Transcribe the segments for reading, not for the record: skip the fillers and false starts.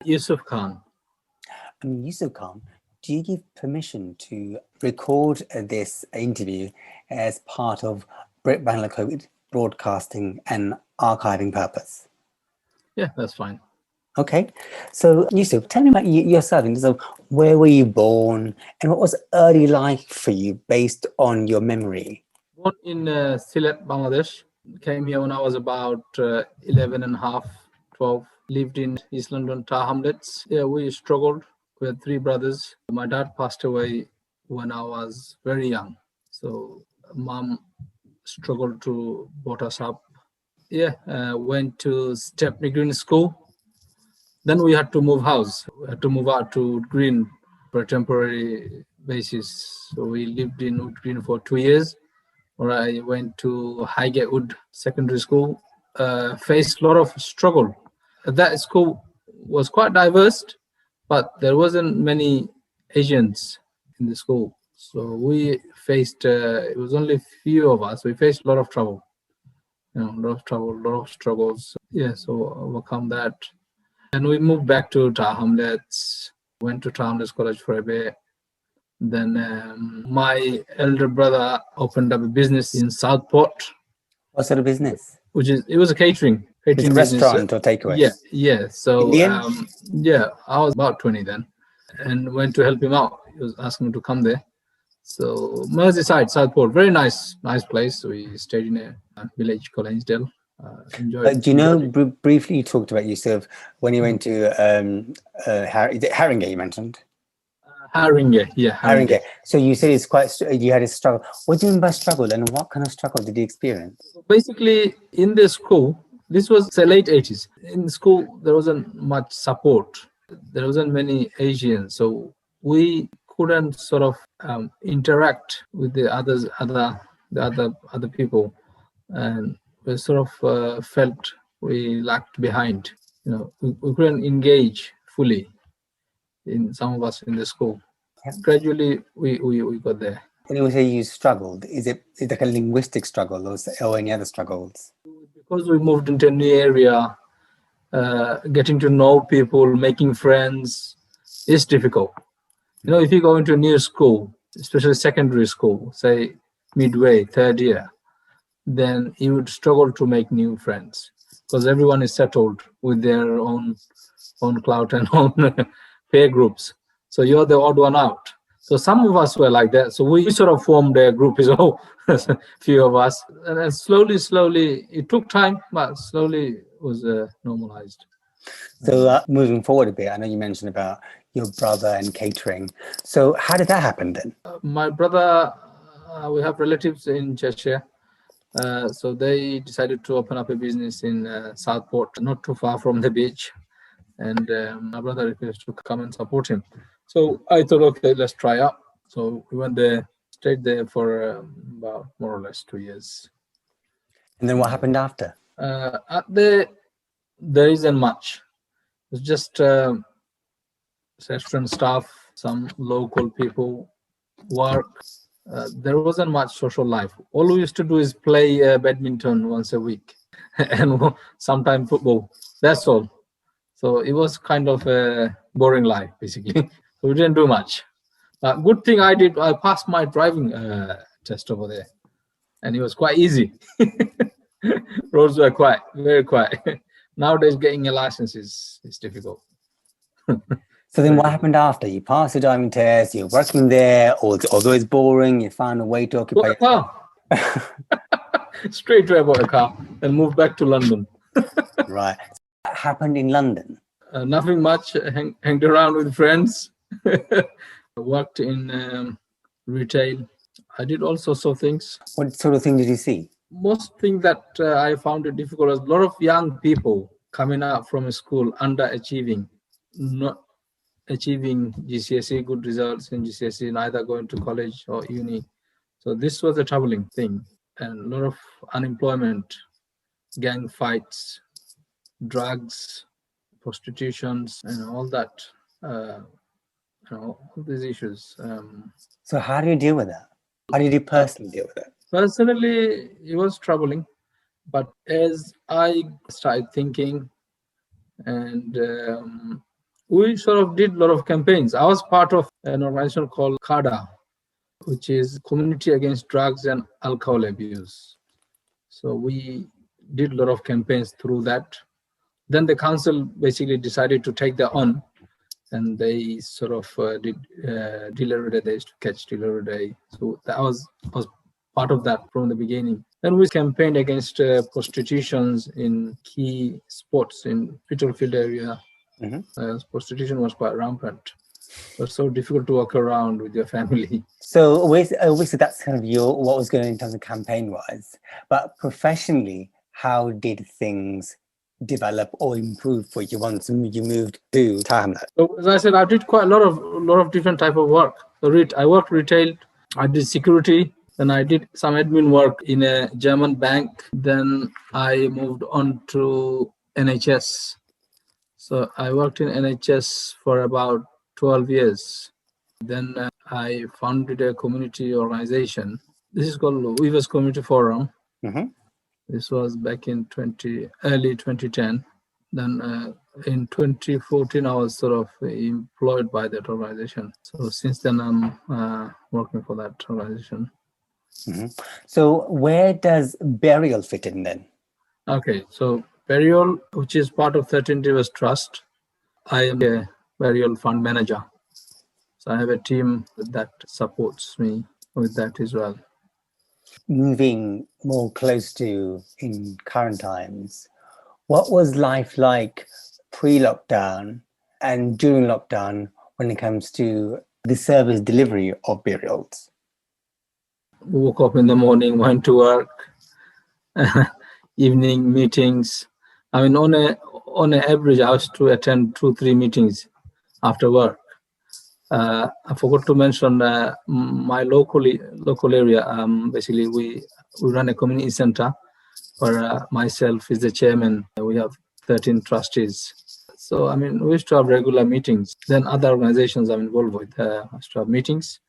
Yusuf Khan. Yusuf Khan, do you give permission to record this interview as part of Brit Bangla COVID broadcasting and archiving purpose? Yeah, that's fine. Okay, so Yusuf, tell me about yourself in terms of where were you born and what was early life for you based on your memory? Born in Sylhet, Bangladesh. Came here when I was about 11 and a half, 12. Lived in East London, Tar Hamlets. Yeah, we struggled. We had three brothers. My dad passed away when I was very young. So mom struggled to brought us up. Yeah, went to Stepney Green School. Then we had to move house. We had to move out to Wood Green for a temporary basis. So we lived in Wood Green for 2 years, where I went to Highgate Wood Secondary School. Faced a lot of struggle. That school was quite diverse, but there wasn't many Asians in the school. So we faced, it was only a few of us. We faced a lot of trouble, a lot of trouble, a lot of struggles. Yeah, so overcome that. And we moved back to Tar Hamlets, went to Tar Hamlets College for a bit. Then my elder brother opened up a business in Southport. What sort of business? It was a catering It's a business. restaurant or takeaway? Yeah. So Indian? yeah, I was about 20 then, and went to help him out. He was asking me to come there. So Merseyside, Southport, very nice place. We stayed in a village called Ainsdale. Enjoyed. Do you know, briefly you talked about Yusuf when you went to is it Haringey you mentioned? Haringey, yeah. Haringey. So you said you had a struggle. What do you mean by struggle, and what kind of struggle did you experience? Basically, in the school, this was the late 80s. In school, there wasn't much support. There wasn't many Asians, so we couldn't sort of interact with the other people, and we sort of felt we lagged behind. We couldn't engage fully in some of us in the school. Yeah. Gradually, we got there. When you say you struggled, is it like a linguistic struggle or any other struggles? Because we moved into a new area, getting to know people, making friends is difficult. If you go into a new school, especially secondary school, say midway, third year, then you would struggle to make new friends because everyone is settled with their own clout and own peer groups. So you're the odd one out. So some of us were like that. So we sort of formed a group, a few of us. And then slowly, it took time, but slowly it was normalized. So moving forward a bit, I know you mentioned about your brother and catering. So how did that happen then? My brother, we have relatives in Cheshire. So they decided to open up a business in Southport, not too far from the beach. And my brother requested to come and support him. So I thought, okay, let's try out. So we went there, stayed there for about more or less 2 years. And then what happened after? There isn't much. It's just restaurant staff, some local people, work. There wasn't much social life. All we used to do is play badminton once a week and sometimes football. That's all. So it was kind of a boring life, basically. So we didn't do much. Good thing I passed my driving test over there. And it was quite easy. Roads were quiet, very quiet. Nowadays, getting a license is difficult. So then what happened after? You passed the driving test, you're working there, although it's boring, you found a way to occupy a car. Straight away I bought a car and moved back to London. Right. What happened in London? Nothing much. Hanged around with friends. Worked in retail. I did all sorts of things. What sort of thing did you see? Most thing that I found it difficult was a lot of young people coming out from a school underachieving, not achieving GCSE good results in GCSE, neither going to college or uni. So this was a troubling thing, and a lot of unemployment, gang fights, drugs, prostitutions, and all that. All these issues. So how do you deal with that? How did you personally deal with it? Personally, it was troubling, but as I started thinking and We sort of did a lot of campaigns. I was part of an organization called CADA, which is Community Against Drugs and Alcohol Abuse. So we did a lot of campaigns through that. Then the council basically decided to take that on, and they sort of did Dealer Day. They used to catch Dealer Day. So that was part of that from the beginning. Then we campaigned against prostitutions in key spots in Spitalfield area. Prostitution was quite rampant. It was so difficult to walk around with your family. So obviously that's kind of what was going on in terms of campaign-wise. But professionally, how did things develop or improve for you once you moved to Tower Hamlets? So as I said, I did quite a lot of different type of work. So I worked retail, I did security, then I did some admin work in a German bank. Then I moved on to NHS. So I worked in NHS for about 12 years. Then I founded a community organization. This is called Weavers Community Forum. This was back in early 2010. Then in 2014, I was sort of employed by that organization. So since then, I'm working for that organization. So where does Burial fit in then? Okay, so Burial, which is part of 13 Rivers Trust, I am a Burial fund manager. So I have a team that supports me with that as well. Moving more close to in current times, what was life like pre-lockdown and during lockdown when it comes to the service delivery of burials? Woke up in the morning, went to work, evening meetings. I mean, on an average, I used to attend 2-3 meetings after work. I forgot to mention my local area. Basically, we run a community center where myself is the chairman. We have 13 trustees. So, I mean, we used to have regular meetings. Then other organizations I'm involved with used to have meetings.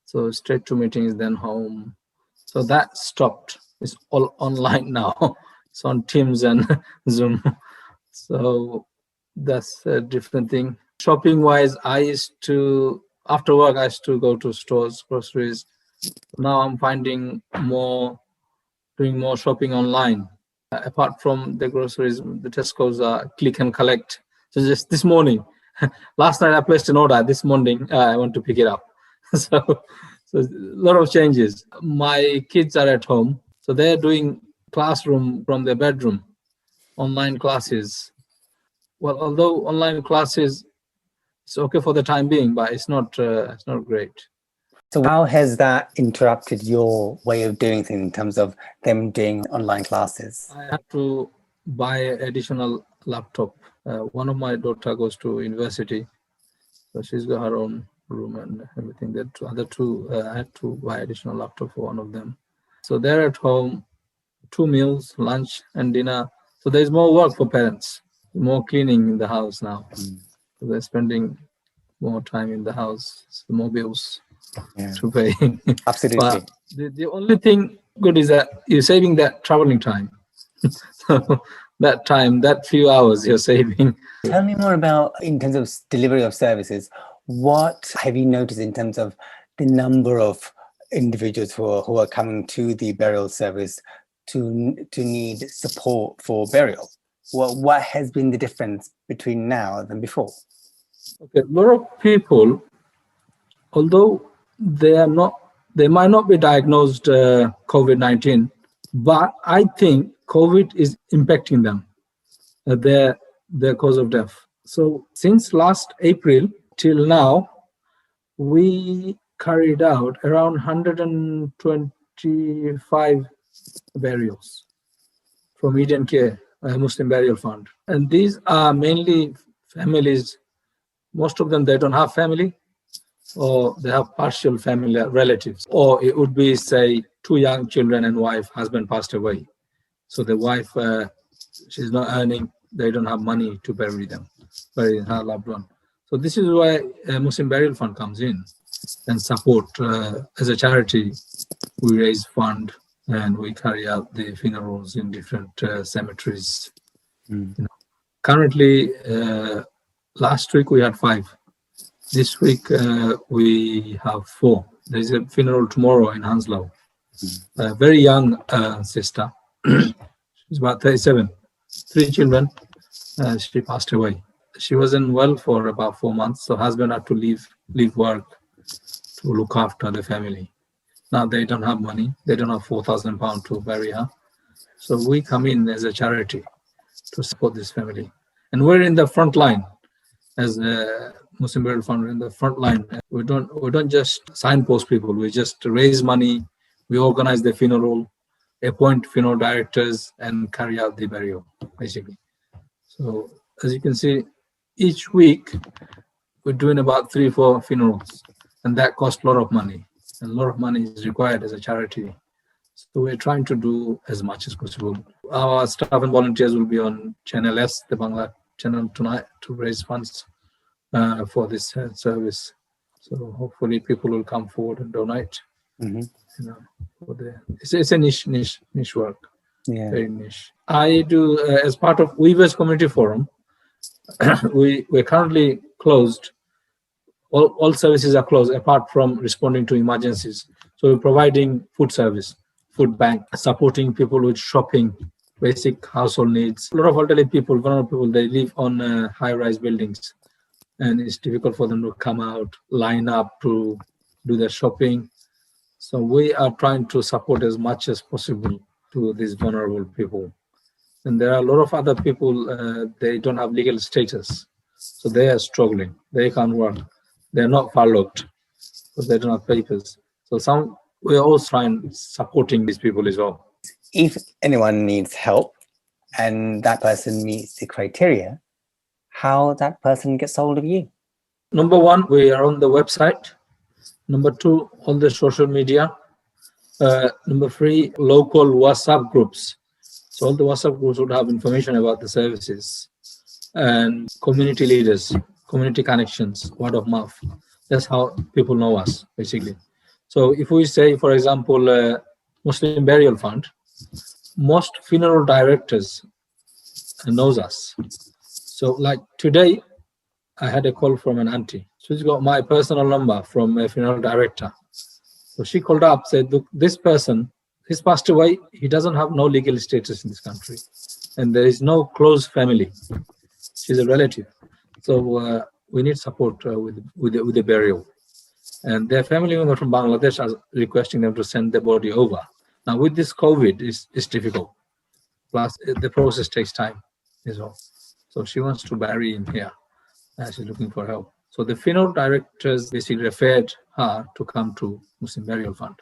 So straight to meetings, then home. So that stopped. It's all online now. It's on Teams and Zoom. So that's a different thing. Shopping wise, after work, I used to go to stores, groceries. Now I'm finding doing more shopping online. Apart from the groceries, the Tesco's click and collect. So just this morning, last night I placed an order. This morning I want to pick it up. So a lot of changes. My kids are at home, so they're doing classroom from their bedroom, online classes. Well, although online classes, it's okay for the time being, but it's not great. So how has that interrupted your way of doing things in terms of them doing online classes? I had to buy an additional laptop. One of my daughter goes to university, so she's got her own room and everything. The other two, I had to buy additional laptop for one of them. So they're at home, 2 meals, lunch and dinner. So there's more work for parents, more cleaning in the house now. So they're spending more time in the house, so more bills to pay. Absolutely. But the only thing good is that you're saving that traveling time. So that few hours you're saving. Tell me more about, in terms of delivery of services, what have you noticed in terms of the number of individuals who are coming to the burial service to need support for burial? What has been the difference between now and before? Okay, a lot of people, although they might not be diagnosed COVID-19, but I think COVID is impacting them, their cause of death. So since last April till now, we carried out around 125 burials from Eden Care, a Muslim Burial Fund. And these are mainly families. Most of them, they don't have family, or they have partial family relatives, or it would be, say, 2 young children and wife, husband passed away. So the wife, she's not earning, they don't have money to bury her loved one. So this is why Muslim Burial Fund comes in and support. As a charity, we raise fund and we carry out the funerals in different cemeteries. Currently, Last week we had 5. This week we have 4. There's a funeral tomorrow in Hounslow. A very young sister. She's about 37. 3 children. She passed away. She wasn't well for about 4 months. So husband had to leave work to look after the family. Now they don't have money. They don't have £4,000 to bury her. So we come in as a charity to support this family. And we're in the front line as a Muslim Burial Fund. We're in the front line. We don't just signpost people. We just raise money. We organize the funeral, appoint funeral directors, and carry out the burial, basically. So as you can see, each week we're doing about 3-4 funerals, and that costs a lot of money. And a lot of money is required as a charity. So we're trying to do as much as possible. Our staff and volunteers will be on Channel S, the Bangla channel, tonight to raise funds for this service. So hopefully people will come forward and donate. Mm-hmm. You know, it's a niche work. Yeah. Very niche. I do as part of Weavers Community Forum. We're currently closed. All services are closed apart from responding to emergencies. So we're providing food service, food bank, supporting people with shopping, basic household needs. A lot of elderly people, vulnerable people, they live on high-rise buildings, and it's difficult for them to come out, line up to do their shopping. So we are trying to support as much as possible to these vulnerable people. And there are a lot of other people, they don't have legal status. So they are struggling. They can't work. They're not furloughed because they don't have papers. So we're also trying supporting these people as well. If anyone needs help and that person meets the criteria, how that person gets hold of you? Number 1, we are on the website. Number 2, all the social media. Number 3, local WhatsApp groups. So all the WhatsApp groups would have information about the services, and community leaders, community connections, word of mouth. That's how people know us, basically. So if we say, for example, Muslim Burial Fund, most funeral directors knows us. So like today, I had a call from an auntie. She's got my personal number from a funeral director. So she called up, said, look, this person, he's passed away. He doesn't have no legal status in this country. And there is no close family. She's a relative. So we need support with the burial. And their family member from Bangladesh are requesting them to send the body over. Now with this COVID, it's difficult. Plus the process takes time as well. So she wants to bury him here. She's looking for help. So the funeral directors basically referred her to come to Muslim Burial Fund.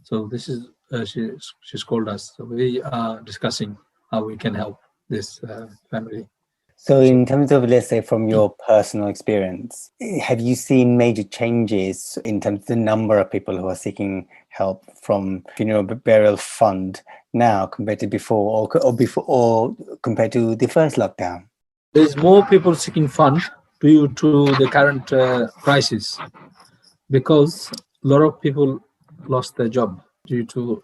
So this is, she's called us. So we are discussing how we can help this family. So in terms of, let's say, from your personal experience, have you seen major changes in terms of the number of people who are seeking help from Funeral Burial Fund now compared to before, or compared to the first lockdown? There's more people seeking fund due to the current crisis, because a lot of people lost their job due to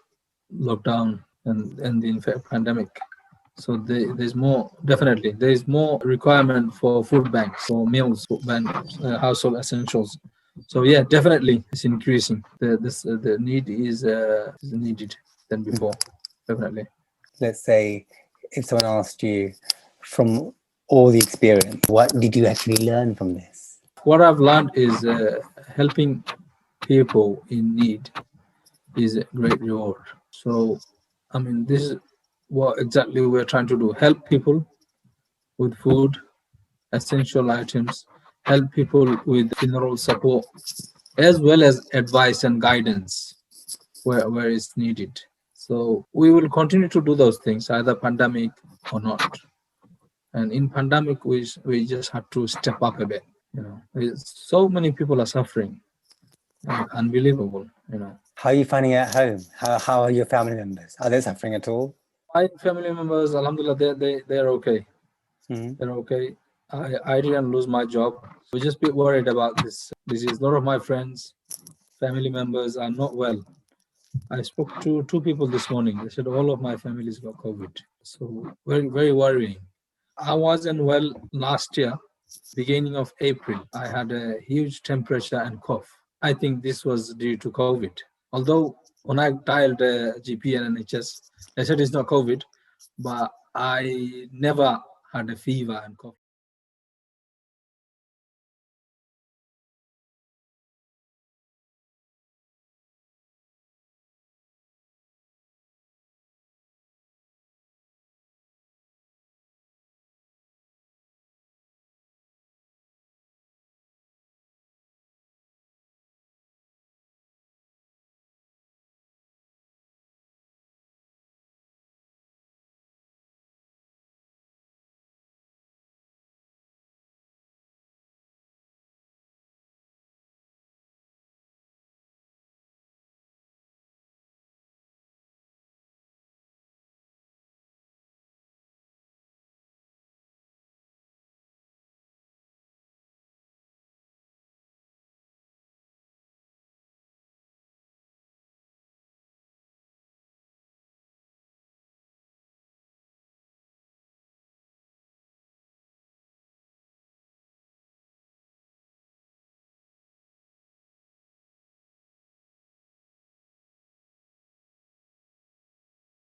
lockdown and the pandemic. So there's more, definitely, there's more requirement for food banks, for meals, food banks, household essentials. So yeah, definitely it's increasing. The need is needed than before, definitely. Let's say if someone asked you, from all the experience, what did you actually learn from this? What I've learned is helping people in need is a great reward. So, I mean, this is what exactly we're trying to do. Help people with food, essential items, help people with funeral support, as well as advice and guidance where it's needed. So we will continue to do those things, either pandemic or not. And in pandemic, we just have to step up a bit. You know, so many people are suffering. Unbelievable, you know. How are you finding it at home? How are your family members? Are they suffering at all? My family members, alhamdulillah, they're okay. Mm-hmm. They're okay. I didn't lose my job. We just be worried about this disease. A lot of my friends, family members are not well. I spoke to 2 people this morning. They said all of my families got COVID. So very, very worrying. I wasn't well last year, beginning of April, I had a huge temperature and cough. I think this was due to COVID. Although when I dialed GP and NHS, they said it's not COVID, but I never had a fever and cough.